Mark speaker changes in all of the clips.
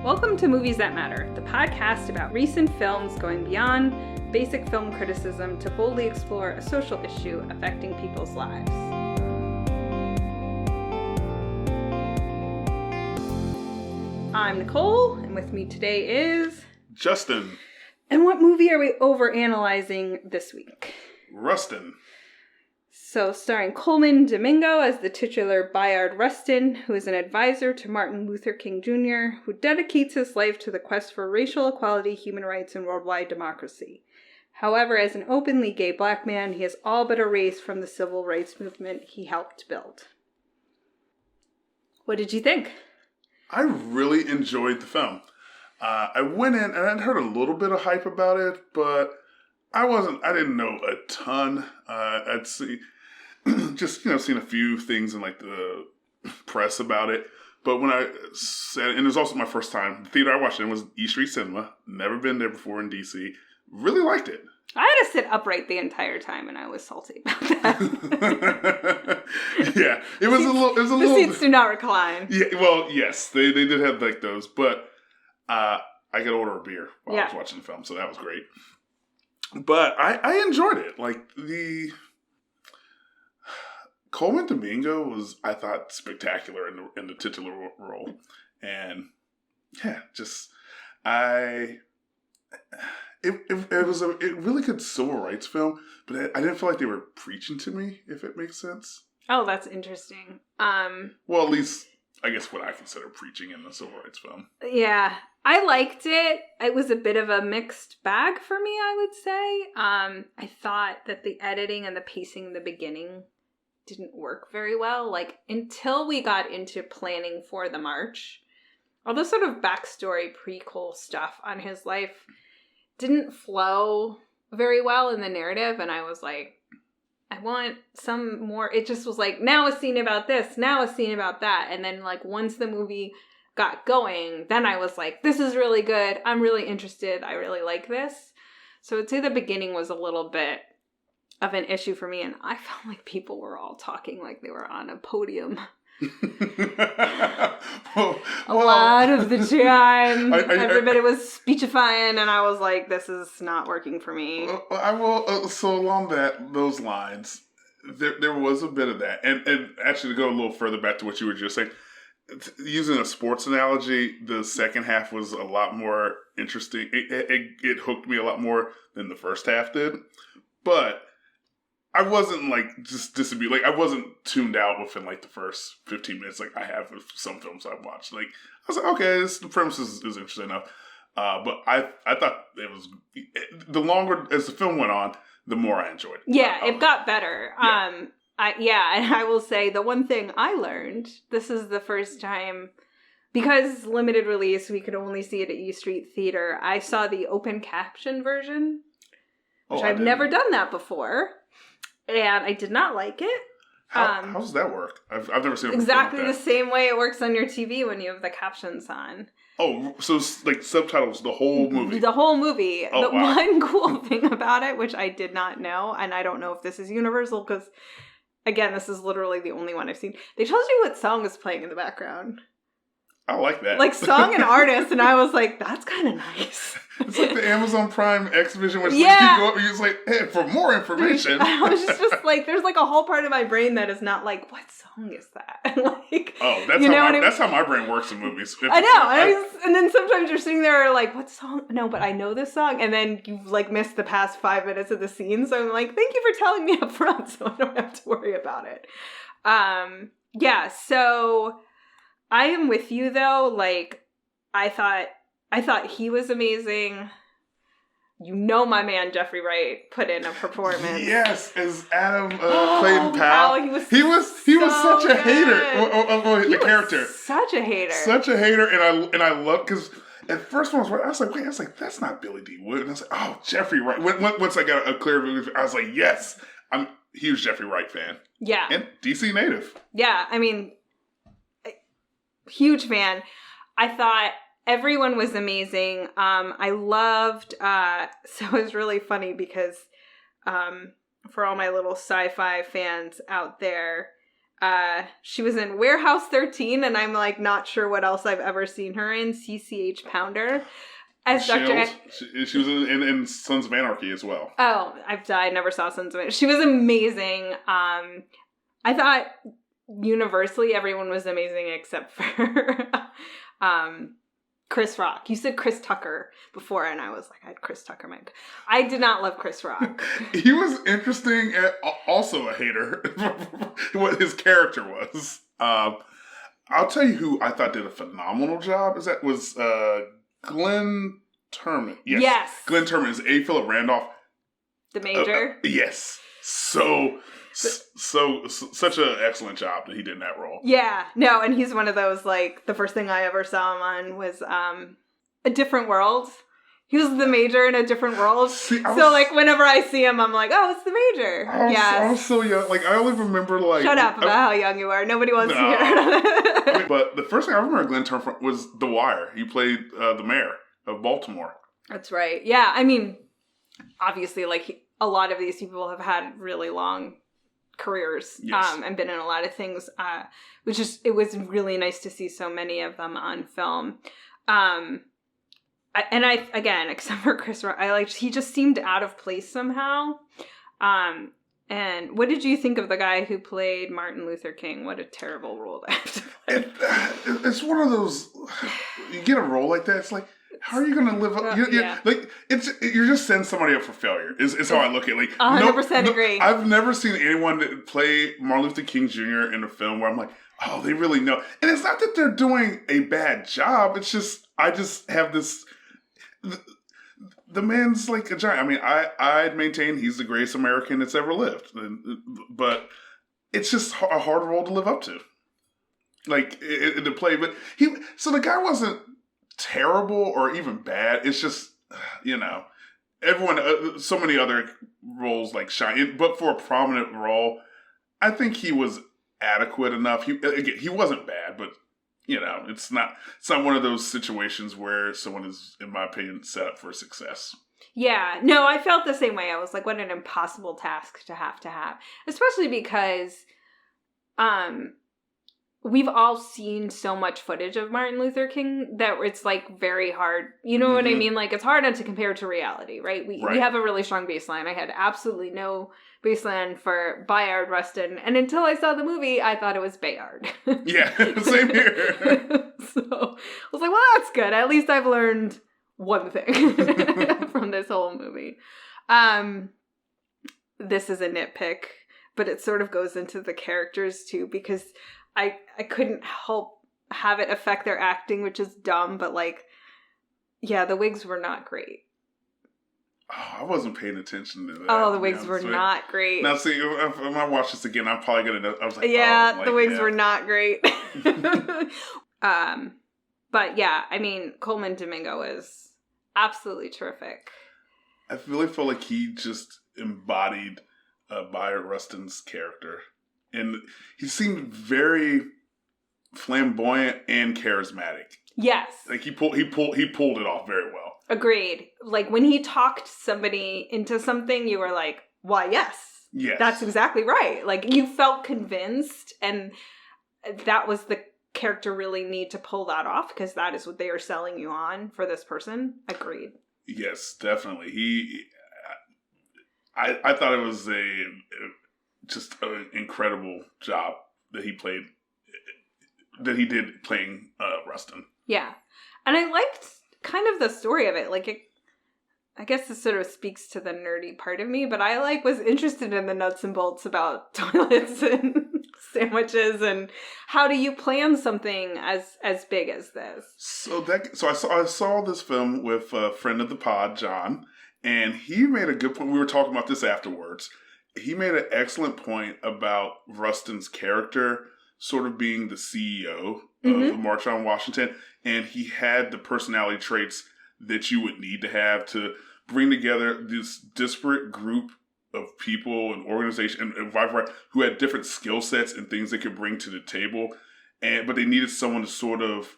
Speaker 1: Welcome to Movies That Matter, the podcast about recent films going beyond basic film criticism to boldly explore a social issue affecting people's lives. I'm Nicole, and with me today is...
Speaker 2: Justin.
Speaker 1: And what movie are we overanalyzing this week?
Speaker 2: Rustin.
Speaker 1: So, starring Colman Domingo as the titular Bayard Rustin, who is an advisor to Martin Luther King Jr., who dedicates his life to the quest for racial equality, human rights, and worldwide democracy. However, as an openly gay black man, he is all but erased from the civil rights movement he helped build. What did you think?
Speaker 2: I really enjoyed the film. I went in and I'd heard a little bit of hype about it, but I didn't know a ton. I'd seen a few things in like the press about it. But when I said, and it was also my first time, the theater I watched it in was E Street Cinema. Never been there before in DC. Really liked it.
Speaker 1: I had to sit upright the entire time, and I was salty about that.
Speaker 2: Yeah, it was a little.
Speaker 1: The seats do not recline.
Speaker 2: Yeah, well, yes, they did have like those, but I could order a beer while I was watching the film, so that was great. But I enjoyed it. Like the Colman Domingo was, I thought, spectacular in the titular role, and yeah, it really good civil rights film, but I didn't feel like they were preaching to me, if it makes sense.
Speaker 1: Oh, that's interesting.
Speaker 2: Well, at least I guess what I consider preaching in the civil rights film.
Speaker 1: Yeah, I liked it. It was a bit of a mixed bag for me, I would say. I thought that the editing and the pacing in the beginning didn't work very well. Like, until we got into planning for the march, all the sort of backstory prequel stuff on his life didn't flow very well in the narrative. And I was like, I want some more. It just was like, now a scene about this, now a scene about that. And then like once the movie got going, then I was like, this is really good. I'm really interested. I really like this. So I'd say the beginning was a little bit of an issue for me. And I felt like people were all talking like they were on a podium. A lot of the time. Everybody was speechifying, and I was like, this is not working for me.
Speaker 2: I will, so along those lines, there was a bit of that. And actually, to go a little further back to what you were just saying, using a sports analogy, the second half was a lot more interesting. It hooked me a lot more than the first half did. But I wasn't like just disabused. Like I wasn't tuned out within like the first 15 minutes, like I have with some films I've watched. Like I was like, okay, the premise is interesting enough. But I thought it was the longer as the film went on, the more I enjoyed it.
Speaker 1: Yeah, it got better. Yeah. And I will say the one thing I learned. This is the first time, because limited release, we could only see it at E Street Theater. I saw the open caption version, which I've never done that before. And I did not like it.
Speaker 2: How does that work? I've never seen it
Speaker 1: exactly the same way it works on your TV when you have the captions on.
Speaker 2: Oh, so it's like subtitles the whole movie?
Speaker 1: The whole movie.
Speaker 2: Oh, wow.
Speaker 1: One cool thing about it, which I did not know, and I don't know if this is universal, because, again, this is literally the only one I've seen. They tells you what song is playing in the background.
Speaker 2: I like that.
Speaker 1: Like song and artist, and I was like, that's kind of nice.
Speaker 2: It's like the Amazon Prime exhibition where you go up and you're just like, hey, for more information.
Speaker 1: I was just like, there's like a whole part of my brain that is not like, what song is that? Like,
Speaker 2: oh, that's how my brain works in movies.
Speaker 1: I know. And then sometimes you're sitting there like, what song? No, but I know this song. And then you've like missed the past 5 minutes of the scene. So I'm like, thank you for telling me up front so I don't have to worry about it. Yeah, so I am with you though. Like, I thought he was amazing. You know, my man Jeffrey Wright put in a performance.
Speaker 2: Yes, as Adam Clayton Powell.
Speaker 1: Wow,
Speaker 2: he was such a hater. The character,
Speaker 1: such a hater,
Speaker 2: and I love because at first when I was like, that's not Billy D. Wood, and I was like, oh, Jeffrey Wright. Once I got a clear view, I was like, yes, I'm a huge Jeffrey Wright fan.
Speaker 1: Yeah,
Speaker 2: and DC native.
Speaker 1: Yeah, I mean, huge fan. I thought everyone was amazing. I loved, so it was really funny because for all my little sci-fi fans out there, She was in Warehouse 13, and I'm like not sure what else I've ever seen her in. CCH Pounder as Dr.
Speaker 2: She was in Sons of Anarchy as well.
Speaker 1: Oh, I never saw Sons of Anarchy. She was amazing. I thought universally everyone was amazing except for Chris Rock. You said Chris Tucker before, and I was like, I had Chris Tucker. I did not love Chris Rock.
Speaker 2: He was interesting, and also a hater. What his character was. I'll tell you who I thought did a phenomenal job. Was Glenn Turman. Yes. Glenn Turman is A. Philip Randolph.
Speaker 1: The Major?
Speaker 2: Yes. Such an excellent job that he did in that role.
Speaker 1: Yeah. No, and he's one of those, like, the first thing I ever saw him on was A Different World. He was the Major in A Different World. Like, whenever I see him, I'm like, oh, it's the Major.
Speaker 2: I was so young. Like, I only remember, like...
Speaker 1: Shut up about how young you are. Nobody wants to hear it.
Speaker 2: But the first thing I remember Glenn Turman from was The Wire. He played the mayor of Baltimore.
Speaker 1: That's right. Yeah, I mean, obviously, like, a lot of these people have had really long careers,
Speaker 2: yes.
Speaker 1: And been in a lot of things, it was really nice to see so many of them on film. Again, except for Chris Rock, he just seemed out of place somehow. And what did you think of the guy who played Martin Luther King? What a terrible role that to play.
Speaker 2: It's one of those, you get a role like that, it's like, how are you going to live up? Like, you're just setting somebody up for failure, is how I look at it. Like,
Speaker 1: 100% agree.
Speaker 2: I've never seen anyone play Martin Luther King Jr. in a film where I'm like, oh, they really know. And it's not that they're doing a bad job. It's just, I just have this... The man's like a giant. I mean, I'd maintain he's the greatest American that's ever lived. But it's just a hard role to live up to. Like, to play. But so the guy wasn't terrible or even bad. It's just, everyone, so many other roles like shine. But for a prominent role, I think he was adequate enough. He wasn't bad, but it's not one of those situations where someone is, in my opinion, set up for success.
Speaker 1: Yeah, no, I felt the same way. I was like, what an impossible task to have, especially because we've all seen so much footage of Martin Luther King that it's like very hard. You know what I mean? Like, it's hard not to compare to reality, right? We have a really strong baseline. I had absolutely no baseline for Bayard Rustin, and until I saw the movie, I thought it was Bayard.
Speaker 2: Yeah, same here.
Speaker 1: So I was like, well, that's good. At least I've learned one thing from this whole movie. This is a nitpick, but it sort of goes into the characters too, because I couldn't help have it affect their acting, which is dumb, but like, yeah, the wigs were not great.
Speaker 2: Oh, I wasn't paying attention to that.
Speaker 1: Oh, the wigs were not great.
Speaker 2: Now, see, if I watch this again, I'm probably going to know. I was like,
Speaker 1: the wigs were not great. But yeah, I mean, Colman Domingo is absolutely terrific.
Speaker 2: I really feel like he just embodied Bayard Rustin's character. And he seemed very flamboyant and charismatic.
Speaker 1: Yes.
Speaker 2: Like he pulled it off very well.
Speaker 1: Agreed. Like when he talked somebody into something, you were like, why, yes.
Speaker 2: Yes.
Speaker 1: That's exactly right. Like you felt convinced, and that was the character really need to pull that off, because that is what they are selling you on for this person. Agreed. Yes,
Speaker 2: definitely. I thought it was just an incredible job that he did playing Rustin.
Speaker 1: Yeah. And I liked kind of the story of it. Like, I guess this sort of speaks to the nerdy part of me, but I was interested in the nuts and bolts about toilets and sandwiches, and how do you plan something as big as this?
Speaker 2: So I saw this film with a friend of the pod, John, and he made a good point. We were talking about this afterwards. He made an excellent point about Rustin's character sort of being the CEO of the March on Washington, and he had the personality traits that you would need to have to bring together this disparate group of people and organization and who had different skill sets and things they could bring to the table, but they needed someone to sort of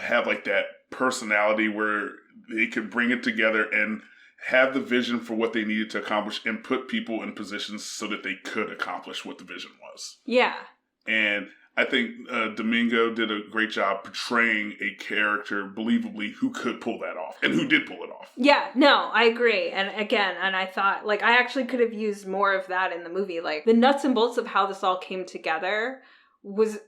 Speaker 2: have like that personality where they could bring it together and have the vision for what they needed to accomplish and put people in positions so that they could accomplish what the vision was.
Speaker 1: Yeah.
Speaker 2: And I think Domingo did a great job portraying a character believably who could pull that off and who did pull it off.
Speaker 1: Yeah, no, I agree. And again, and I thought, like, I actually could have used more of that in the movie. Like, the nuts and bolts of how this all came together was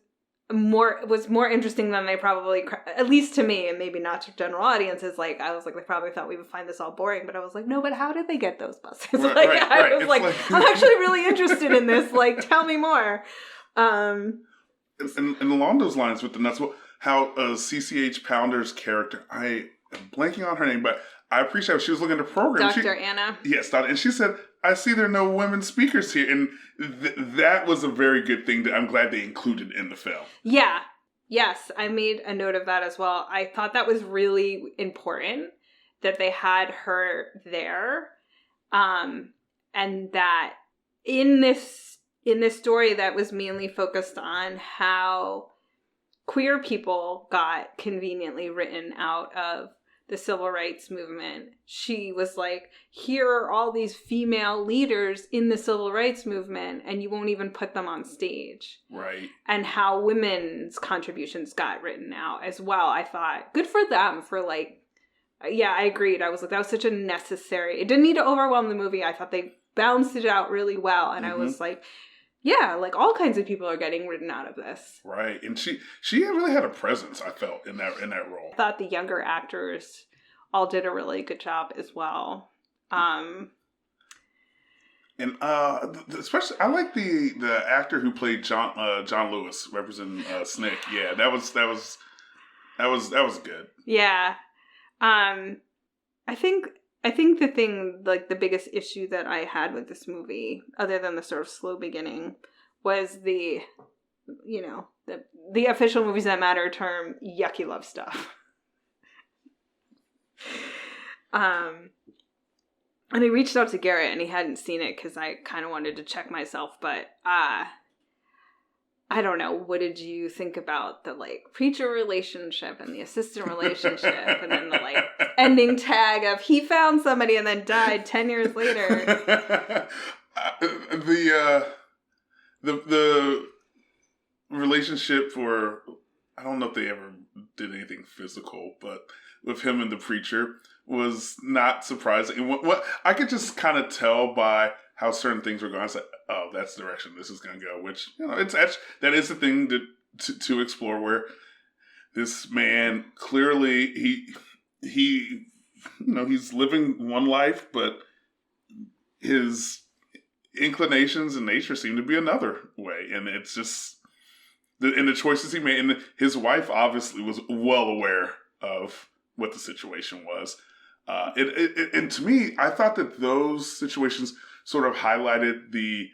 Speaker 1: more interesting than they probably, at least to me, and maybe not to general audiences. Like, I was like, they probably thought we would find this all boring, but I was like, no, but how did they get those buses?
Speaker 2: Right,
Speaker 1: I was like, I'm actually really interested in this. Like, tell me more. And
Speaker 2: along those lines with the nuts, how CCH Pounder's character, I am blanking on her name, but I appreciate how she was looking at the program.
Speaker 1: Dr. Anna.
Speaker 2: Yes, and she said, I see there are no women speakers here. And that was a very good thing that I'm glad they included in the film. Yeah.
Speaker 1: Yes, I made a note of that as well. I thought that was really important that they had her there. And that in this story that was mainly focused on how queer people got conveniently written out of the civil rights movement. She was like, here are all these female leaders in the civil rights movement, and you won't even put them on stage.
Speaker 2: Right.
Speaker 1: And how women's contributions got written out as well. I thought, good for them for like, yeah, I agreed. I was like, that was such a necessary, it didn't need to overwhelm the movie. I thought they balanced it out really well. And I was like, yeah, like all kinds of people are getting written out of this.
Speaker 2: Right. And she really had a presence, I felt, in that role.
Speaker 1: I thought the younger actors all did a really good job as well.
Speaker 2: And especially, I like the actor who played John Lewis representing Snick. Yeah, that was good.
Speaker 1: Yeah. I think the thing, like the biggest issue that I had with this movie, other than the sort of slow beginning, was the official Movies That Matter term, yucky love stuff. And I reached out to Garrett and he hadn't seen it because I kind of wanted to check myself, but I don't know. What did you think about the like preacher relationship and the assistant relationship and then the like ending tag of he found somebody and then died 10 years later?
Speaker 2: The relationship for, I don't know if they ever did anything physical, but with him and the preacher was not surprising. And what I could just kind of tell by how certain things were going. I was like, oh, that's the direction this is going to go. Which, it's actually, that is the thing to explore, where this man clearly he he's living one life, but his inclinations and nature seem to be another way, and it's just the choices he made. And his wife obviously was well aware of what the situation was. And to me, I thought that those situations sort of highlighted the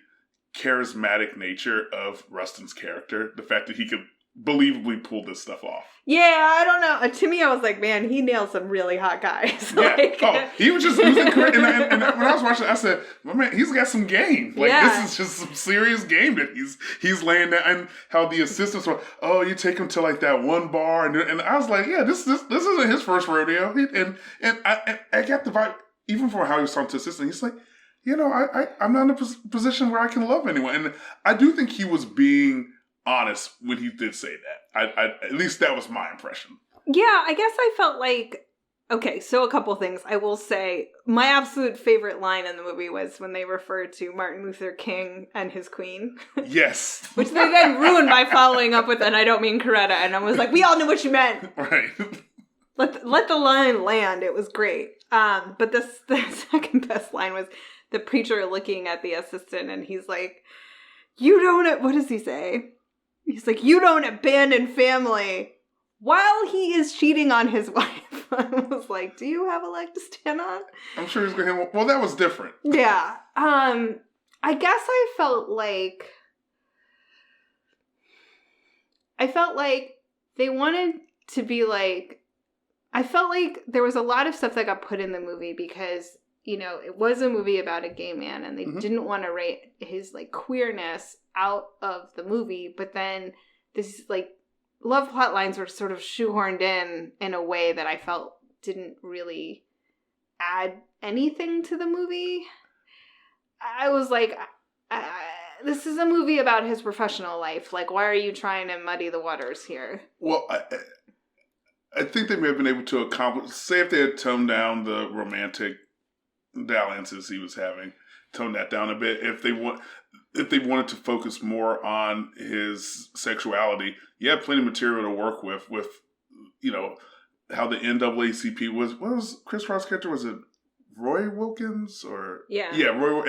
Speaker 2: charismatic nature of Rustin's character. The fact that he could believably pull this stuff off.
Speaker 1: Yeah, I don't know. To me, I was like, man, he nailed some really hot guys.
Speaker 2: Yeah. He was incredible. And when I was watching, I said, my man, he's got some game. Like, This is just some serious game that he's laying down. And how the assistants were, oh, you take him to like that one bar. And I was like, yeah, this isn't his first rodeo. And I got the vibe, even from how he was talking to the assistant, he's like, I'm not in a position where I can love anyone. And I do think he was being honest when he did say that. At least that was my impression.
Speaker 1: Yeah, I guess I felt like, okay, so a couple things. I will say my absolute favorite line in the movie was when they referred to Martin Luther King and his queen.
Speaker 2: Yes.
Speaker 1: Which they then ruined by following up with, and I don't mean Coretta. And I was like, we all knew what you meant.
Speaker 2: Right.
Speaker 1: Let the line land. It was great. But the second best line was the preacher looking at the assistant, and he's like, what does he say? He's like, you don't abandon family while he is cheating on his wife. I was like, do you have a leg to stand on?
Speaker 2: I'm sure he's going to, well, that was different.
Speaker 1: Yeah. I guess I felt like they wanted to be like, I felt like there was a lot of stuff that got put in the movie because, it was a movie about a gay man and they didn't want to write his like queerness out of the movie. But then this like love plot lines were sort of shoehorned in a way that I felt didn't really add anything to the movie. I was like, this is a movie about his professional life. Like, why are you trying to muddy the waters here?
Speaker 2: Well, I think they may have been able to accomplish, say if they had toned down the romantic dalliances he was having, tone that down a bit. If they wanted to focus more on his sexuality, you have plenty of material to work with, how the NAACP was. What was Chris Rock's character? Was it Roy Wilkins or Roy?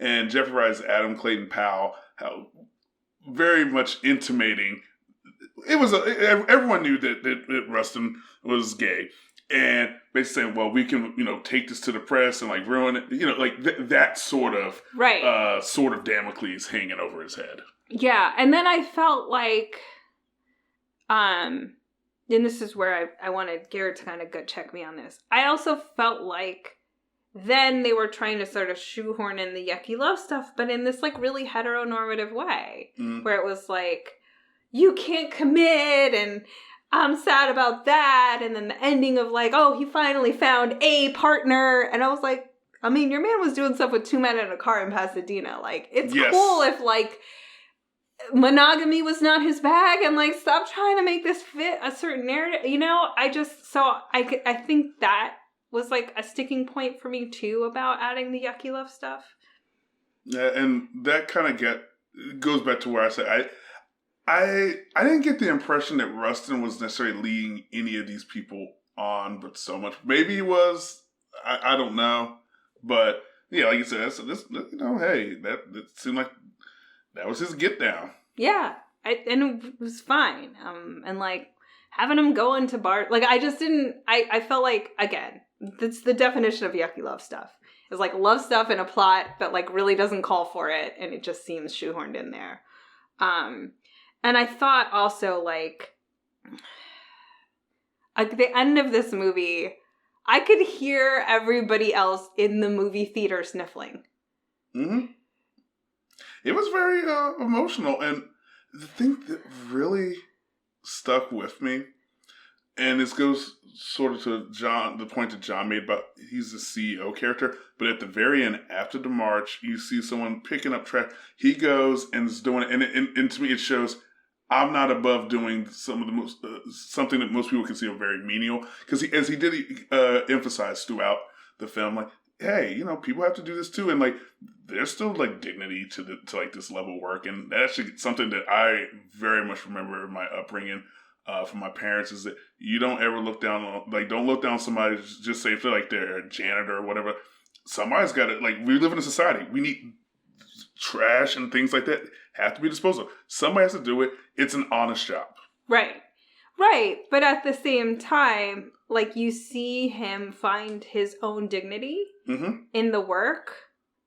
Speaker 2: And Jeffrey Wright's Adam Clayton Powell, how very much intimating. It was everyone knew that Rustin was gay, and basically saying, "Well, we can take this to the press and ruin it." That sort of Damocles hanging over his head.
Speaker 1: Yeah, and then I felt like, and this is where I wanted Garrett to kind of gut check me on this. I also felt like then they were trying to sort of shoehorn in the yucky love stuff, but in this really heteronormative way, where it was like, you can't commit, and I'm sad about that, and then the ending of he finally found a partner, and I was like, I mean, your man was doing stuff with 2 men in a car in Pasadena. It's cool if monogamy was not his bag, and stop trying to make this fit a certain narrative. I think that was a sticking point for me too about adding the yucky love stuff.
Speaker 2: Yeah, and that kind of goes back to where I said I didn't get the impression that Rustin was necessarily leading any of these people on, but so much. Maybe he was. I don't know, but yeah, like you said, this hey, that seemed like that was his get down. Yeah,
Speaker 1: and it was fine. And having him go into bars, I just didn't. I felt like, again, that's the definition of yucky love stuff. It's love stuff in a plot that really doesn't call for it, and it just seems shoehorned in there. And I thought also at the end of this movie, I could hear everybody else in the movie theater sniffling.
Speaker 2: Mm-hmm. It was very emotional, and the thing that really stuck with me, and this goes sort of to the point that John made about he's the CEO character, but at the very end, after the march, you see someone picking up trash. He goes and is doing it, and to me it shows I'm not above doing some of the most something that most people consider very menial, because as he did emphasize throughout the film, hey, people have to do this too, and there's still dignity to this level of work, and that's actually something that I very much remember in my upbringing from my parents, is that you don't ever look down on don't look down on somebody just say they're a janitor or whatever. Somebody's got to we live in a society. We need trash and things like that have to be disposed of. Somebody has to do it. It's an honest job.
Speaker 1: Right. But at the same time, you see him find his own dignity in the work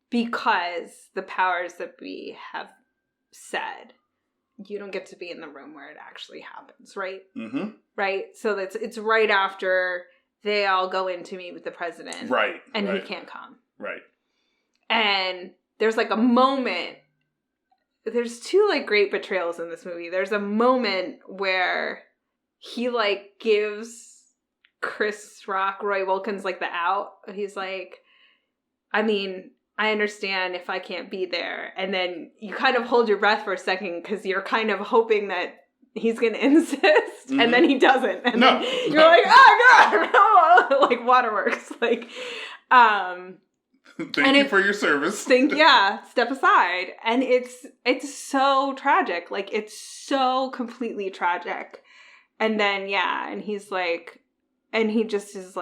Speaker 1: because the powers that be have said, you don't get to be in the room where it actually happens, right? Mm-hmm. Right? So it's right after they all go in to meet with the president.
Speaker 2: Right.
Speaker 1: And he can't come.
Speaker 2: Right.
Speaker 1: And there's a moment. There's two great betrayals in this movie. There's a moment where he gives Chris Rock, Roy Wilkins, the out. He's I mean, I understand if I can't be there. And then you kind of hold your breath for a second because you're kind of hoping that he's going to insist. Mm-hmm. And then he doesn't. And then you're oh, God, no. Waterworks.
Speaker 2: Thank you for your service.
Speaker 1: Step aside. And it's so tragic. It's so completely tragic. And then, and he's and he just is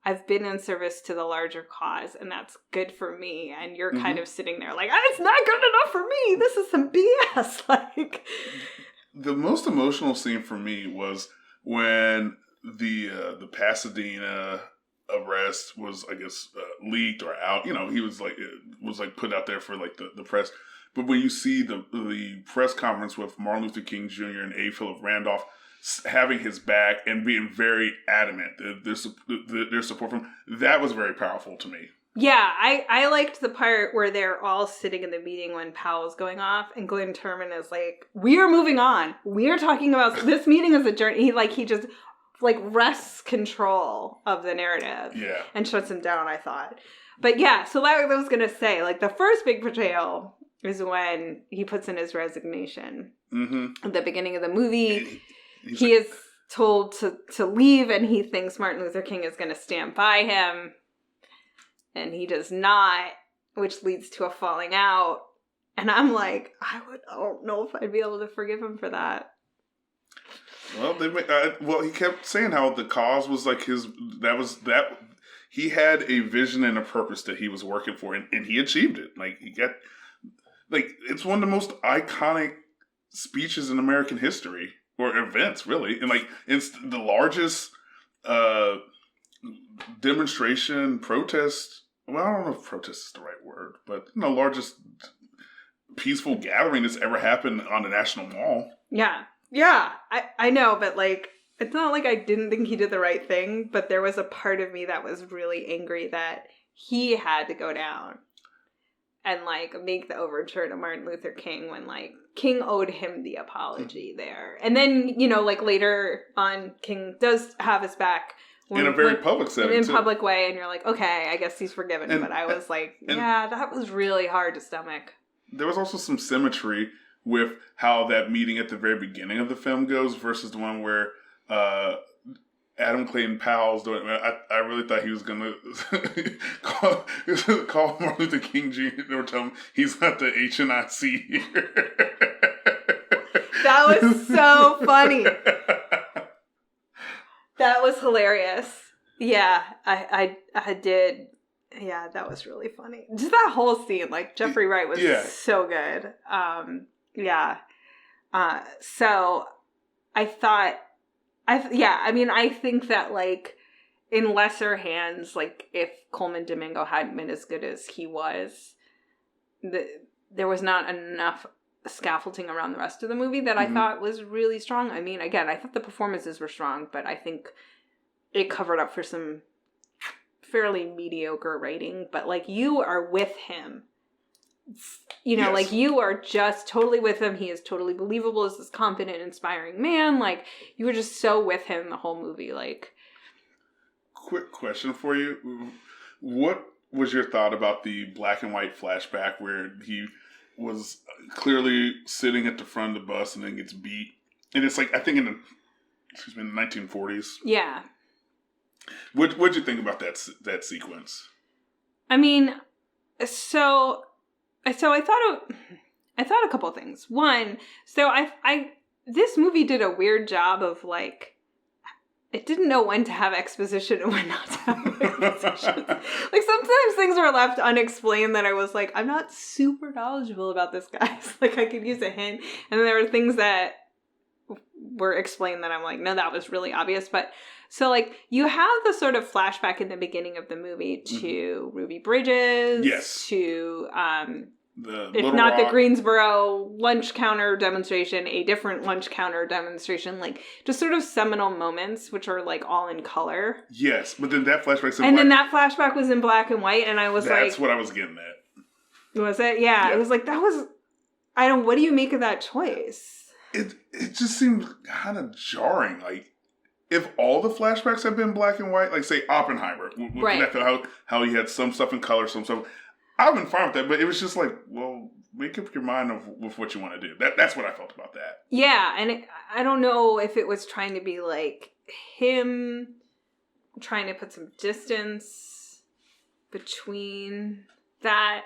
Speaker 1: I've been in service to the larger cause, and that's good for me. And you're kind of sitting there it's not good enough for me. This is some BS.
Speaker 2: The most emotional scene for me was when the Pasadena arrest was, I guess, leaked or out. He was put out there for the press. But when you see the press conference with Martin Luther King Jr. and A. Philip Randolph having his back and being very adamant that their support from him, that was very powerful to me.
Speaker 1: Yeah, I liked the part where they're all sitting in the meeting when Powell's going off, and Glenn Turman is we are moving on. We are talking about this meeting as a journey. He just wrests control of the narrative. And shuts him down, I thought. But yeah, so I was going to say, the first big betrayal is when he puts in his resignation.
Speaker 2: Mm-hmm.
Speaker 1: At the beginning of the movie, he is told to leave, and he thinks Martin Luther King is going to stand by him, and he does not, which leads to a falling out. And I'm like, I don't know if I'd be able to forgive him for that.
Speaker 2: Well, he kept saying how the cause was like he had a vision and a purpose that he was working for, and he achieved it. Like, he got, like, it's one of the most iconic speeches in American history, or events, really. And, like, it's the largest demonstration, protest. Well, I don't know if protest is the right word, but largest peaceful gathering that's ever happened on a national mall.
Speaker 1: Yeah. I know, but like, it's not like I didn't think he did the right thing, but there was a part of me that was really angry that he had to go down and like make the overture to Martin Luther King when like King owed him the apology there. And then, like later on, King does have his back.
Speaker 2: In a very public setting,
Speaker 1: in public way, and you're like, okay, I guess he's forgiven. But I was like, that was really hard to stomach.
Speaker 2: There was also some symmetry with how that meeting at the very beginning of the film goes versus the one where Adam Clayton Powell's doing it. I really thought he was going to call Martin Luther King Jr. or tell him he's not the HNIC here.
Speaker 1: That was so funny. That was hilarious. Yeah, I did. Yeah, that was really funny. Just that whole scene, like Jeffrey Wright was so good. So I thought, I think that like in lesser hands, like if Colman Domingo hadn't been as good as he was, there was not enough scaffolding around the rest of the movie that I thought was really strong. I mean, again, I thought the performances were strong, but I think it covered up for some fairly mediocre writing. But like, you are with him. Yes. Like you are just totally with him. He is totally believable as this confident, inspiring man. Like, you were just so with him the whole movie. Like,
Speaker 2: quick question for you. What was your thought about the black and white flashback where he was clearly sitting at the front of the bus and then gets beat? And it's like, I think in the 1940s.
Speaker 1: Yeah.
Speaker 2: What'd you think about that sequence?
Speaker 1: I mean, so I thought a couple of things. One, so this movie did a weird job of like, it didn't know when to have exposition and when not to have exposition. Like, sometimes things were left unexplained that I was like, I'm not super knowledgeable about this, guys. Like, I could use a hint. And then there were things that were explained that I'm like, no, that was really obvious. But so like, you have the sort of flashback in the beginning of the movie to Ruby Bridges,
Speaker 2: yes,
Speaker 1: to
Speaker 2: the
Speaker 1: Greensboro lunch counter demonstration, a different lunch counter demonstration, like just sort of seminal moments, which are like all in color.
Speaker 2: Yes, but then that flashback,
Speaker 1: then that flashback was in black and white, and I was
Speaker 2: that's what I was getting at.
Speaker 1: Was it? Yeah, it was like, that was. What do you make of that choice?
Speaker 2: It just seemed kind of jarring. Like, if all the flashbacks had been black and white, like say Oppenheimer,
Speaker 1: right?
Speaker 2: How he had some stuff in color, some stuff. I've been fine with that, but it was just like, well, make up your mind with what you want to do. That's what I felt about that.
Speaker 1: Yeah, and I don't know if it was trying to be like him trying to put some distance between that,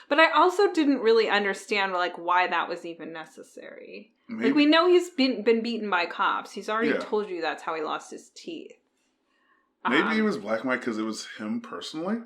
Speaker 1: but I also didn't really understand like why that was even necessary. Maybe. Like, we know he's been beaten by cops. He's already told you that's how he lost his teeth.
Speaker 2: Maybe it was black and white because it was him personally.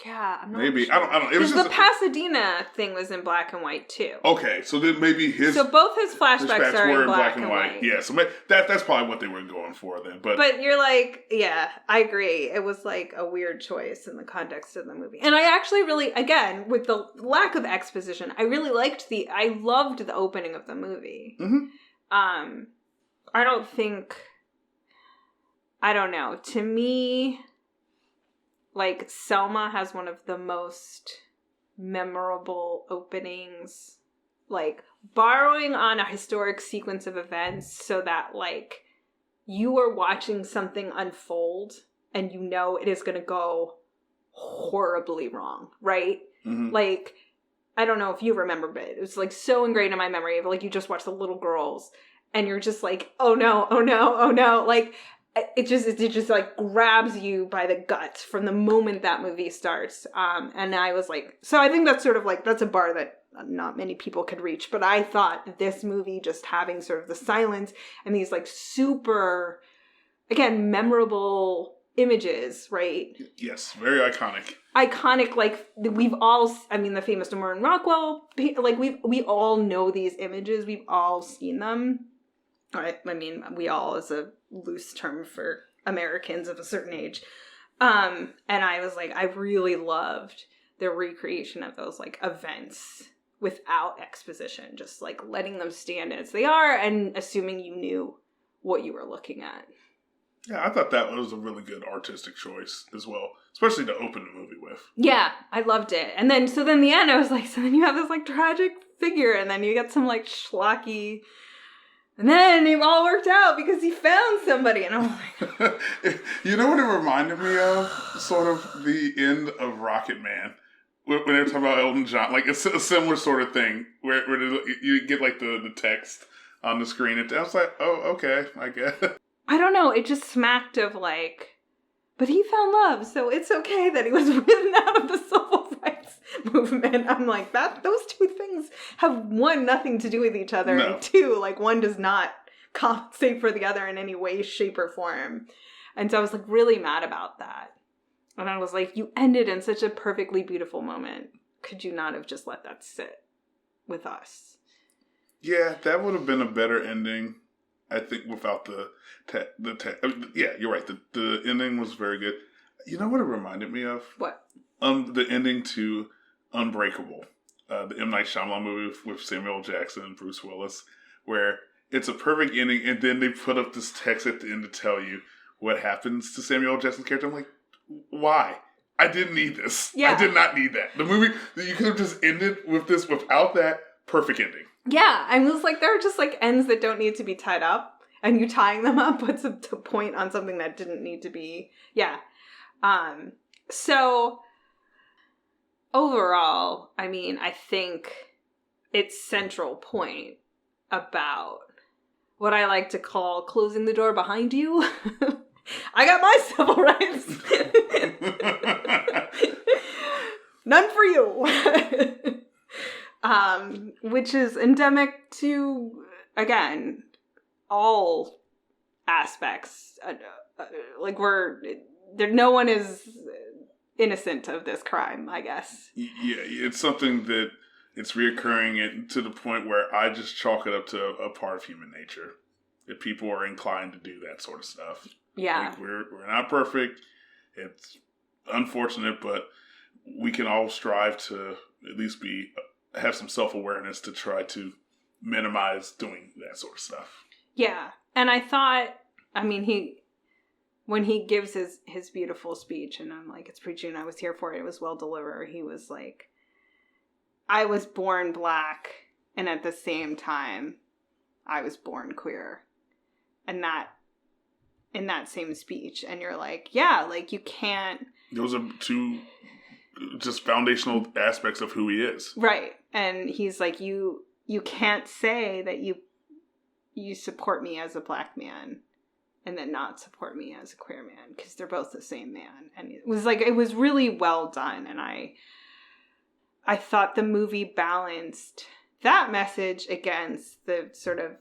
Speaker 1: Yeah, I'm not
Speaker 2: maybe
Speaker 1: sure.
Speaker 2: I don't know.
Speaker 1: Because the Pasadena thing was in black and white too.
Speaker 2: Okay, so then maybe
Speaker 1: so both his flashbacks are in black and white.
Speaker 2: Yeah, so that's probably what they were going for then.
Speaker 1: But you're like, yeah, I agree. It was like a weird choice in the context of the movie, and I actually really, again, with the lack of exposition, I loved the opening of the movie.
Speaker 2: Mm-hmm.
Speaker 1: I don't know. To me, like, Selma has one of the most memorable openings, like, borrowing on a historic sequence of events so that, like, you are watching something unfold and you know it is going to go horribly wrong, right?
Speaker 2: Mm-hmm.
Speaker 1: Like, I don't know if you remember, but it was like so ingrained in my memory of like you just watch the little girls and you're just like, oh no, oh no, oh no. Like it just like grabs you by the guts from the moment that movie starts. And I was like, so I think that's sort of like, that's a bar that not many people could reach. But I thought this movie just having sort of the silence and these like super, again, memorable images, right?
Speaker 2: Yes, very iconic.
Speaker 1: Iconic, like we've all, I mean, the famous Norman Rockwell, like we all know these images. We've all seen them. I mean, we all is a loose term for Americans of a certain age. And I was like, I really loved the recreation of those like events without exposition, just like letting them stand as they are and assuming you knew what you were looking at.
Speaker 2: Yeah, I thought that was a really good artistic choice as well, especially to open the movie with.
Speaker 1: Yeah, I loved it. And then, so then the end, I was like, so then you have this like tragic figure, and then you get some like schlocky, and then it all worked out because he found somebody, and I'm like,
Speaker 2: you know what it reminded me of? Sort of the end of Rocket Man. When they were talking about Elton John, like it's a similar sort of thing where you get like the text on the screen. And I was like, oh, okay, I guess.
Speaker 1: I don't know. It just smacked of like, but he found love, so it's okay that he was written out of the civil rights movement. I'm like, those two things have, one, nothing to do with each other,
Speaker 2: no.
Speaker 1: And two, like one does not compensate for the other in any way, shape, or form. And so I was like really mad about that. And I was like, you ended in such a perfectly beautiful moment. Could you not have just let that sit with us?
Speaker 2: Yeah, that would have been a better ending. I think without yeah, you're right. The ending was very good. You know what it reminded me of?
Speaker 1: What?
Speaker 2: The ending to Unbreakable, the M. Night Shyamalan movie with Samuel L. Jackson and Bruce Willis, where it's a perfect ending, and then they put up this text at the end to tell you what happens to Samuel L. Jackson's character. I'm like, why? I didn't need this.
Speaker 1: Yeah.
Speaker 2: I did not need that. The movie, you could have just ended with this without that. Perfect ending.
Speaker 1: Yeah, I was like, there are just like ends that don't need to be tied up, and you tying them up puts a point on something that didn't need to be. Yeah. So overall, I mean, I think its central point about what I like to call closing the door behind you. I got my civil rights. None for you. Which is endemic to, again, all aspects. Like no one is innocent of this crime, I guess.
Speaker 2: Yeah, it's something that it's reoccurring to the point where I just chalk it up to a part of human nature. That people are inclined to do that sort of stuff.
Speaker 1: Yeah.
Speaker 2: Like we're not perfect. It's unfortunate, but we can all strive to at least have some self-awareness to try to minimize doing that sort of stuff.
Speaker 1: Yeah. And I thought, I mean, when he gives his beautiful speech, and I'm like, it's preaching, and I was here for it, it was well delivered, he was like, I was born black, and at the same time, I was born queer. And that, in that same speech, and you're like, yeah, like you can't.
Speaker 2: Those are two just foundational aspects of who he is.
Speaker 1: Right. And he's like, you can't say that you support me as a black man and then not support me as a queer man, because they're both the same man. And it was really well done. And I thought the movie balanced that message against the sort of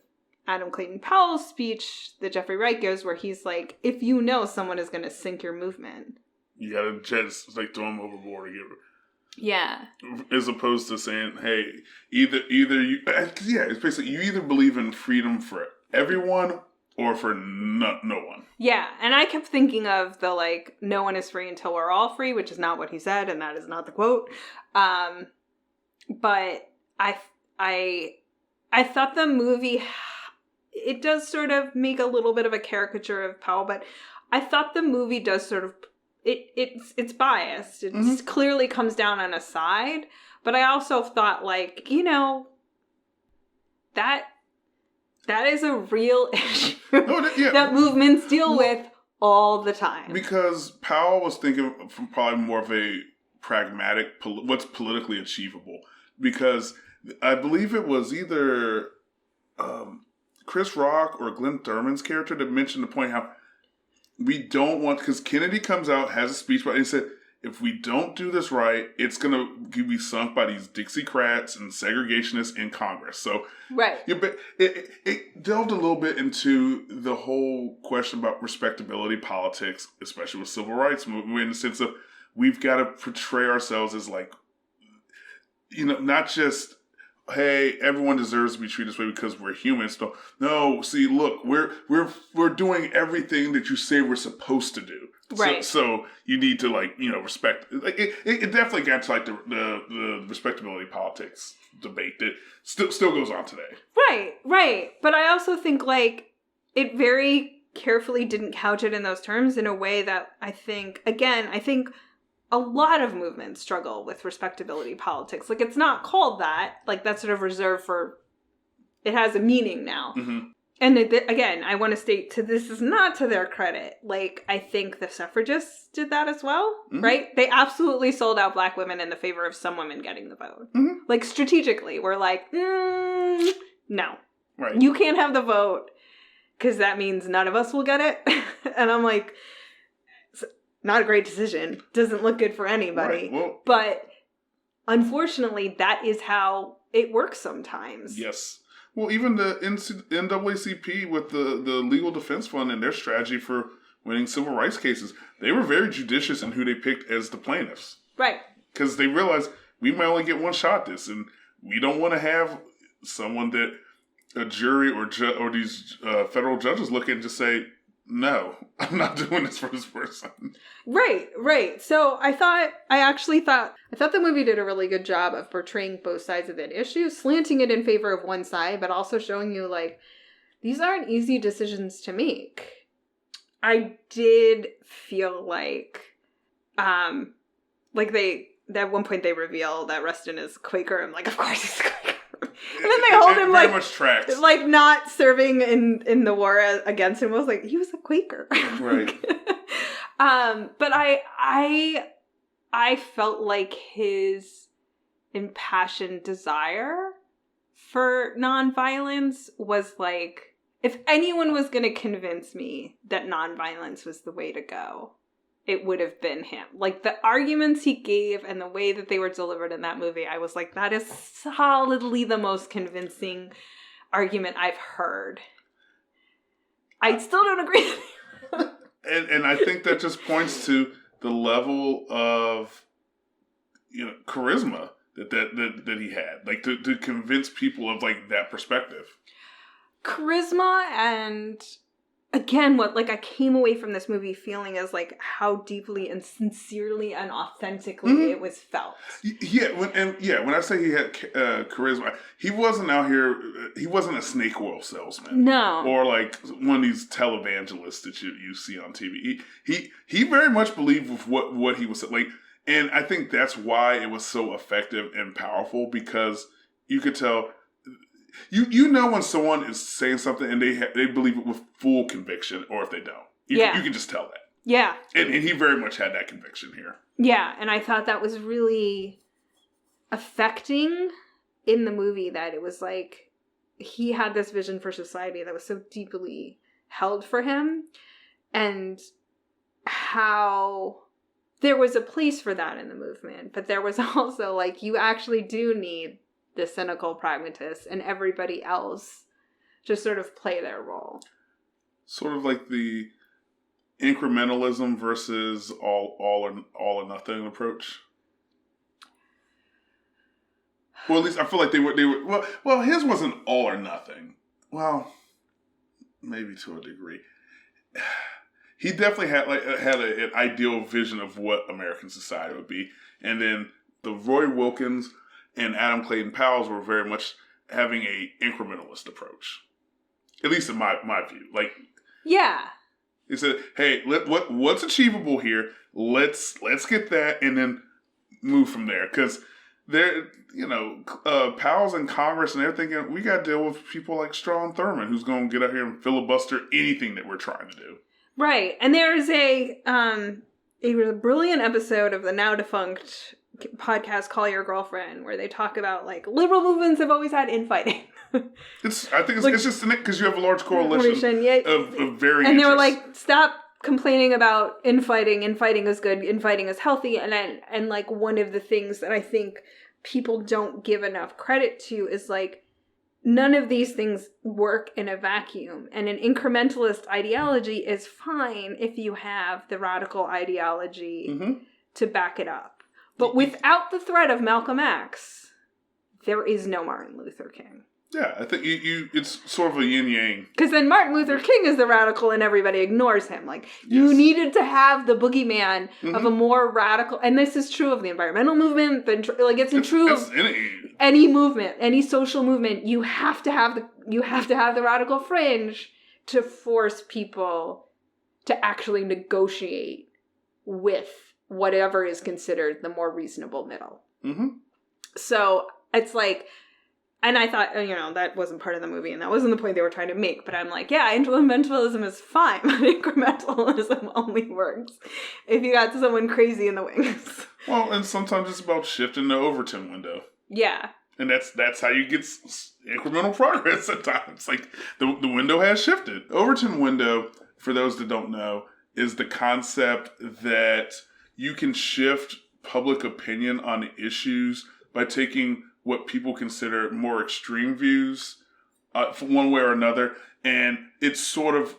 Speaker 1: Adam Clayton Powell's speech that Jeffrey Wright gives, where he's like, if you know someone is going to sink your movement,
Speaker 2: you gotta just like throw them overboard or get.
Speaker 1: Yeah.
Speaker 2: As opposed to saying, hey, either you, yeah, it's basically you either believe in freedom for everyone or for no one. Yeah, and I kept thinking of the like, no one is free until we're all free, which is not what he said, and that is not the quote. But I thought the movie, it does sort of make a little bit of a caricature of Powell, but I thought the movie does sort of, it's biased. It clearly comes down on a side, but I also thought like, you know, that is a real issue that movements deal with all the time. Because Powell was thinking from probably more of a pragmatic, what's politically achievable. because I believe it was either Chris Rock or Glenn Thurman's character that mentioned the point how we don't want, because Kennedy comes out, has a speech, and he said, if we don't do this right, it's going to be sunk by these Dixiecrats and segregationists in Congress. So
Speaker 1: right.
Speaker 2: It delved a little bit into the whole question about respectability politics, especially with civil rights movement, in the sense of we've got to portray ourselves as like, not just, hey, everyone deserves to be treated this way because we're humans. No, see, look, we're doing everything that you say we're supposed to do.
Speaker 1: Right.
Speaker 2: So you need to respect. Like it definitely got to like the respectability politics debate that still goes on today.
Speaker 1: Right. But I also think like it very carefully didn't couch it in those terms in a way that I think a lot of movements struggle with respectability politics. Like it's not called that. Like that's sort of reserved for. It has a meaning now. Mm-hmm. And again, I want to state this is not to their credit. Like, I think the suffragists did that as well, mm-hmm. right? They absolutely sold out black women in the favor of some women getting the vote. Mm-hmm. Like, strategically, we're like, no.
Speaker 2: Right.
Speaker 1: You can't have the vote because that means none of us will get it. And I'm like, it's not a great decision. Doesn't look good for anybody.
Speaker 2: Right. Well,
Speaker 1: but unfortunately, that is how it works sometimes.
Speaker 2: Yes. Well, even the NAACP with the Legal Defense Fund and their strategy for winning civil rights cases, they were very judicious in who they picked as the plaintiffs.
Speaker 1: Right.
Speaker 2: Because they realized we might only get one shot at this, and we don't want to have someone that a jury or these federal judges look at and just say, no, I'm not doing this for this person.
Speaker 1: Right. So I thought the movie did a really good job of portraying both sides of that issue, slanting it in favor of one side, but also showing you like, these aren't easy decisions to make. I did feel like they, at one point they reveal that Rustin is Quaker. I'm like, of course he's Quaker. And then they hold him
Speaker 2: very much tracks.
Speaker 1: Like not serving in the war against him. I was like, he was a Quaker.
Speaker 2: Right.
Speaker 1: But I felt like his impassioned desire for nonviolence was like, if anyone was going to convince me that nonviolence was the way to go, it would have been him. Like, the arguments he gave and the way that they were delivered in that movie, I was like, that is solidly the most convincing argument I've heard. I still don't agree with you.
Speaker 2: and I think that just points to the level of charisma that he had. Like, to convince people of, like, that perspective.
Speaker 1: Charisma and... Again, I came away from this movie feeling as, like, how deeply and sincerely and authentically it was felt.
Speaker 2: When I say he had charisma, he wasn't out here, he wasn't a snake oil salesman.
Speaker 1: No.
Speaker 2: Or, like, one of these televangelists that you see on TV. He very much believed with what he was, like, and I think that's why it was so effective and powerful, because you could tell... You know when someone is saying something and they believe it with full conviction, or if they don't. You can just tell that.
Speaker 1: Yeah.
Speaker 2: And he very much had that conviction here.
Speaker 1: Yeah, and I thought that was really affecting in the movie, that it was like he had this vision for society that was so deeply held for him, and how there was a place for that in the movement, but there was also like, you actually do need the cynical pragmatist and everybody else just sort of play their role. Sort
Speaker 2: of like the incrementalism versus all or nothing approach. Well, at least I feel like they were well, his wasn't all or nothing. Well, maybe to a degree. He definitely had an ideal vision of what American society would be, and then the Roy Wilkins and Adam Clayton Powell's were very much having a incrementalist approach, at least in my view. Like,
Speaker 1: yeah,
Speaker 2: he said, "Hey, what's achievable here? Let's get that, and then move from there." Because they're, Powell's in Congress, and they're thinking we got to deal with people like Strom Thurmond, who's going to get out here and filibuster anything that we're trying to do.
Speaker 1: Right, and there is a brilliant episode of the now defunct podcast Call Your Girlfriend, where they talk about like liberal movements have always had infighting.
Speaker 2: I think it's just because you have a large correlation of varying
Speaker 1: and they were
Speaker 2: interests.
Speaker 1: like, stop complaining about infighting. Infighting is good. Infighting is healthy. And like one of the things that I think people don't give enough credit to is like none of these things work in a vacuum. And an incrementalist ideology is fine if you have the radical ideology to back it up. But without the threat of Malcolm X, there is no Martin Luther King.
Speaker 2: Yeah, I think it's sort of a yin-yang.
Speaker 1: Because then Martin Luther King is the radical and everybody ignores him. Like, you needed to have the boogeyman of a more radical... And this is true of the environmental movement. It's true of any movement, any social movement. You have to have the radical fringe to force people to actually negotiate with whatever is considered the more reasonable middle. So it's like... And I thought, that wasn't part of the movie, and that wasn't the point they were trying to make. But I'm like, yeah, incrementalism is fine, but incrementalism only works if you got someone crazy in the wings.
Speaker 2: Well, and sometimes it's about shifting the Overton window.
Speaker 1: Yeah.
Speaker 2: And that's how you get incremental progress at times. Like, the window has shifted. Overton window, for those that don't know, is the concept that you can shift public opinion on issues by taking what people consider more extreme views from one way or another. And it sort of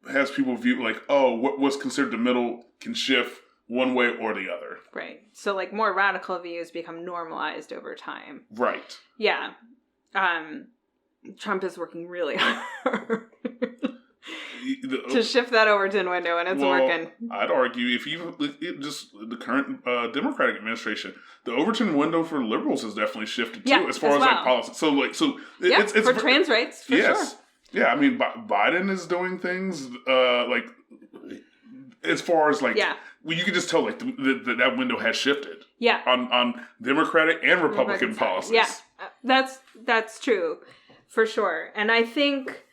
Speaker 2: has people view like, what's considered the middle can shift one way or the other.
Speaker 1: Right. So like more radical views become normalized over time.
Speaker 2: Right.
Speaker 1: Yeah. Trump is working really hard to shift that Overton window, and it's working.
Speaker 2: I'd argue if just the current Democratic administration, the Overton window for liberals has definitely shifted too, as far as like policy. It's
Speaker 1: for trans rights, for sure.
Speaker 2: Yeah, I mean, Biden is doing things like as far as like you can just tell like that window has shifted. Yeah, on Democratic and Republican policies.
Speaker 1: Yeah, that's true for sure, and I think.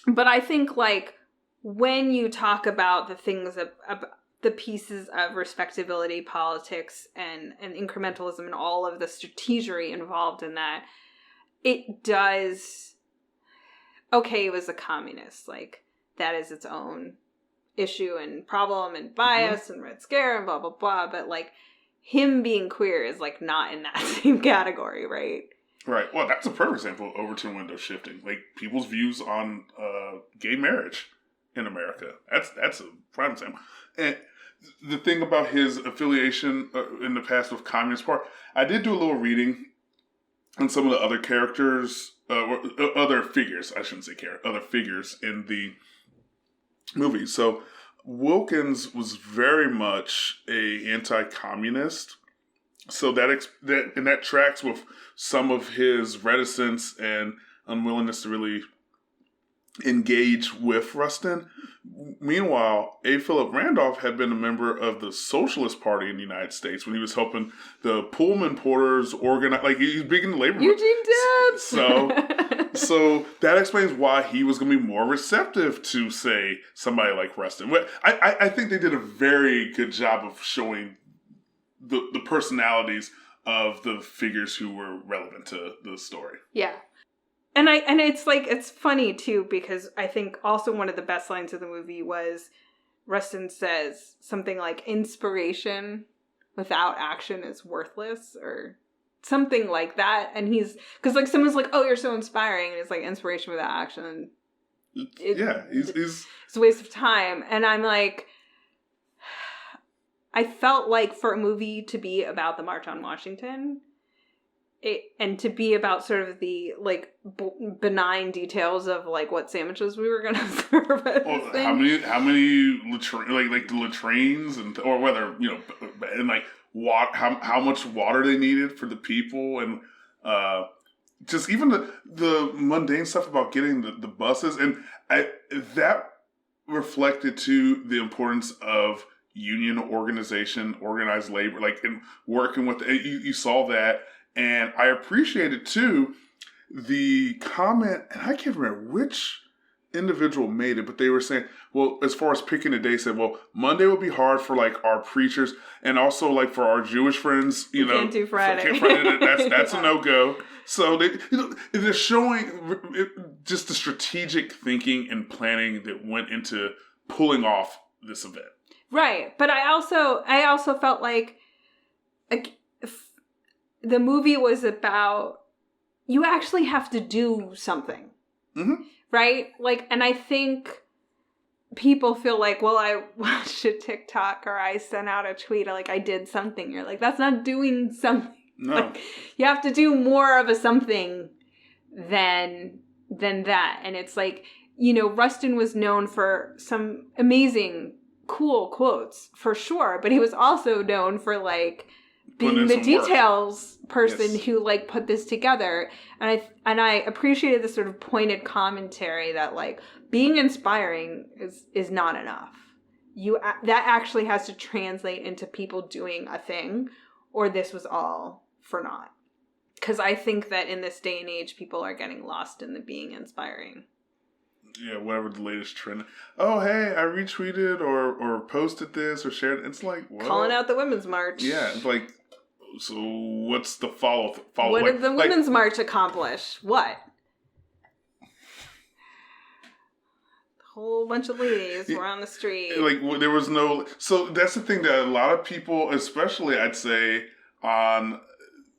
Speaker 1: But I think, like, when you talk about the things about the pieces of respectability politics and incrementalism and all of the strategery involved in that, it does... Okay, it was a communist. Like, that is its own issue and problem and bias and Red Scare and blah, blah, blah. But, like, him being queer is, like, not in that same category, right?
Speaker 2: Right. Well, that's a perfect example of Overton window shifting. Like, people's views on gay marriage in America. That's a prime example. And the thing about his affiliation in the past with Communist Party, I did do a little reading on some of the other characters, or other figures, I shouldn't say other figures in the movie. So, Wilkins was very much a anti-communist. So that tracks with some of his reticence and unwillingness to really engage with Rustin. Meanwhile, A. Philip Randolph had been a member of the Socialist Party in the United States when he was helping the Pullman porters organize. Like, he's big in the labor movement.
Speaker 1: Eugene Debs!
Speaker 2: So that explains why he was going to be more receptive to, say, somebody like Rustin. I think they did a very good job of showing the personalities of the figures who were relevant to the story.
Speaker 1: Yeah. And it's like, it's funny too, because I think also one of the best lines of the movie was Rustin says something like inspiration without action is worthless or something like that. And because like someone's like, oh, you're so inspiring. And it's like inspiration without action.
Speaker 2: It's
Speaker 1: a waste of time. And I'm like, I felt like for a movie to be about the March on Washington, and to be about sort of the like benign details of like what sandwiches we were gonna serve.
Speaker 2: How many like the latrines or whether and like how much water they needed for the people and just even the mundane stuff about getting the buses and that reflected to the importance of union organization, organized labor, like in working with you saw that, and I appreciated too the comment, and I can't remember which individual made it, but they were saying, well, as far as picking a day, said, well, Monday would be hard for like our preachers and also like for our Jewish friends, you know.
Speaker 1: Can't do Friday.
Speaker 2: That's a no-go. So they're showing just the strategic thinking and planning that went into pulling off this event.
Speaker 1: Right. But I also felt like the movie was about, you actually have to do something.
Speaker 2: Mm-hmm.
Speaker 1: Right? Like, and I think people feel like, well, I watched a TikTok or I sent out a tweet, or like I did something. You're like, that's not doing something.
Speaker 2: No.
Speaker 1: Like, you have to do more of a something than that. And it's like, you know, Rustin was known for some amazing, cool quotes, for sure. But he was also known for like being the details person who like put this together. And I appreciated the sort of pointed commentary that like being inspiring is not enough. That actually has to translate into people doing a thing, or this was all for naught. Because I think that in this day and age, people are getting lost in the being inspiring.
Speaker 2: Yeah, whatever the latest trend. Oh, hey, I retweeted or posted this or shared. It's like, what?
Speaker 1: Calling out the Women's March.
Speaker 2: Yeah, it's like, so what's the follow?
Speaker 1: What did the Women's March accomplish? What? A whole bunch of ladies were on the street.
Speaker 2: Like, there was no... So that's the thing that a lot of people, especially I'd say on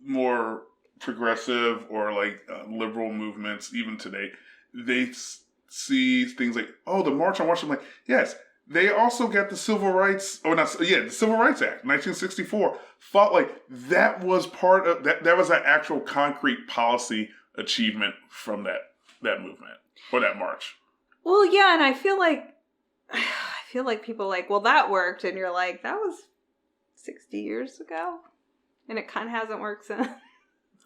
Speaker 2: more progressive or like liberal movements, even today, they see things like, oh, the March on Washington. I'm like, yes, they also got the Civil Rights, the Civil Rights Act, 1964. Fought like that was part of that. That was an actual concrete policy achievement from that movement or that march.
Speaker 1: Well, yeah, and I feel like people are like, well, that worked, and you're like, that was 60 years ago, and it kind of hasn't worked since.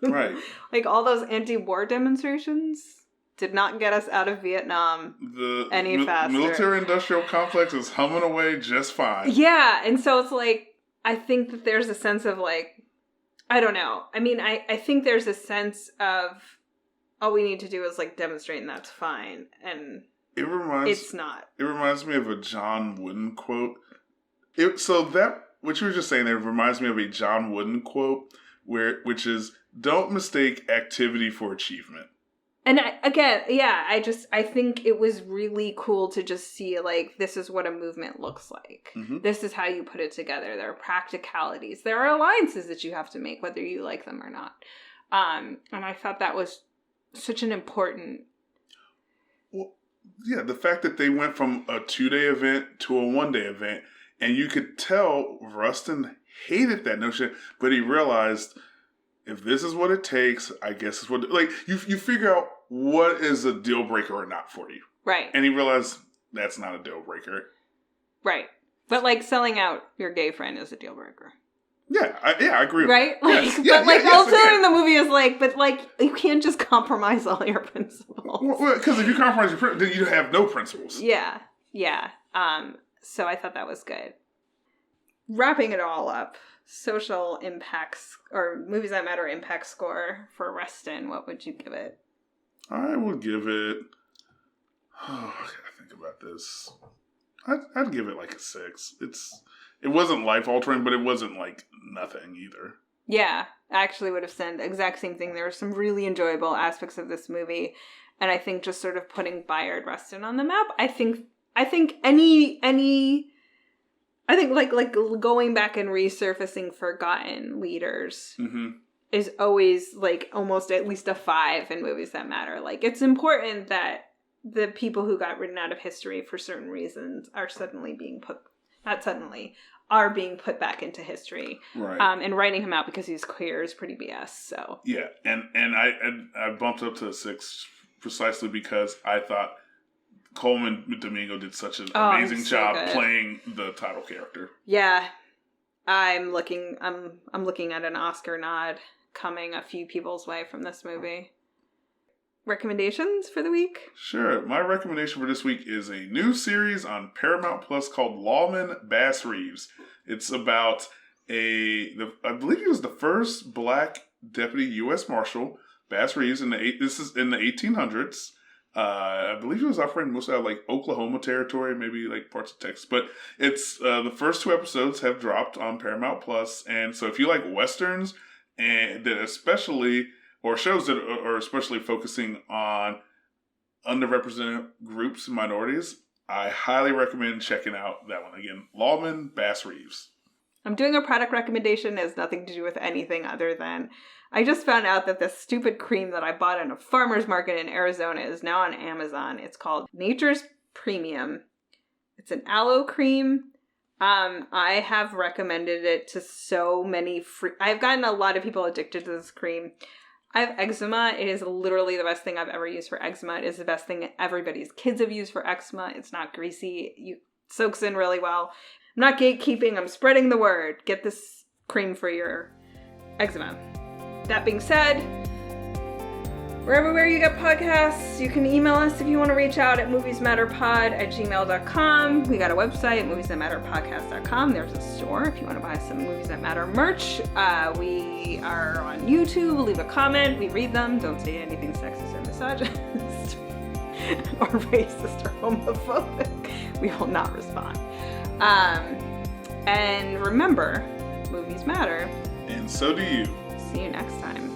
Speaker 2: Right.
Speaker 1: Like all those anti-war demonstrations did not get us out of Vietnam any faster.
Speaker 2: The military-industrial complex is humming away just fine.
Speaker 1: Yeah, and so it's like, I think that there's a sense of like, I don't know. I mean, I think there's a sense of all we need to do is like demonstrate and that's fine. And it's not. It
Speaker 2: reminds me of a John Wooden quote. What you were just saying there reminds me of a John Wooden quote which is, don't mistake activity for achievement.
Speaker 1: And I think it was really cool to just see, like, this is what a movement looks like. Mm-hmm. This is how you put it together. There are practicalities. There are alliances that you have to make, whether you like them or not. And I thought that was such an important...
Speaker 2: Well, yeah, the fact that they went from a 2-day event to a 1-day event, and you could tell Rustin hated that notion, but he realized... if this is what it takes, I guess it's what... Like, you figure out what is a deal breaker or not for you.
Speaker 1: Right.
Speaker 2: And he realized that's not a deal breaker.
Speaker 1: Right. But, like, selling out your gay friend is a deal breaker.
Speaker 2: Yeah, I agree.
Speaker 1: Right? Like, yes. Also in the movie is like, but, like, you can't just compromise all your principles.
Speaker 2: Well, because if you compromise your principles, then you have no principles.
Speaker 1: Yeah. Yeah. So I thought that was good. Wrapping it all up. Social impacts, or Movies That Matter impact score for Rustin, what would you give it?
Speaker 2: I would give it... Oh, I gotta think about this. I'd give it like a 6. It wasn't life-altering, but it wasn't like nothing either. Yeah,
Speaker 1: I actually would have said the exact same thing. There were some really enjoyable aspects of this movie, and I think just sort of putting Bayard Rustin on the map, I think like going back and resurfacing forgotten leaders
Speaker 2: mm-hmm.
Speaker 1: is always like almost at least a 5 in Movies That Matter. Like, it's important that the people who got written out of history for certain reasons are are being put back into history.
Speaker 2: Right.
Speaker 1: And writing him out because he's queer is pretty BS. So
Speaker 2: yeah, and I bumped up to a 6 precisely because I thought Colman Domingo did such an amazing job playing the title character.
Speaker 1: Yeah. I'm looking at an Oscar nod coming a few people's way from this movie. Recommendations for the week?
Speaker 2: Sure. My recommendation for this week is a new series on Paramount Plus called Lawmen, Bass Reeves. It's about I believe he was the first black deputy U.S. Marshal, Bass Reeves, this is in the 1800s. I believe it was operating mostly out of like Oklahoma territory, maybe like parts of Texas. But it's the first 2 episodes have dropped on Paramount Plus, and so if you like westerns and that especially or shows that are especially focusing on underrepresented groups and minorities, I highly recommend checking out that one. Again, Lawmen, Bass Reeves.
Speaker 1: I'm doing a product recommendation. It has nothing to do with anything other than I just found out that this stupid cream that I bought in a farmer's market in Arizona is now on Amazon. It's called Nature's Premium. It's an aloe cream. I have recommended it to so many I've gotten a lot of people addicted to this cream. I have eczema. It is literally the best thing I've ever used for eczema. It is the best thing everybody's kids have used for eczema. It's not greasy. It soaks in really well. I'm not gatekeeping. I'm spreading the word. Get this cream for your eczema. That being said, we're everywhere you get podcasts. You can email us if you want to reach out at moviesmatterpod@gmail.com. We got a website at moviesthatmatterpodcast.com. There's a store if you want to buy some Movies That Matter merch. We are on YouTube. Leave a comment. We read them. Don't say anything sexist or misogynist or racist or homophobic. We will not respond. And remember, movies matter.
Speaker 2: And so do you.
Speaker 1: See you next time.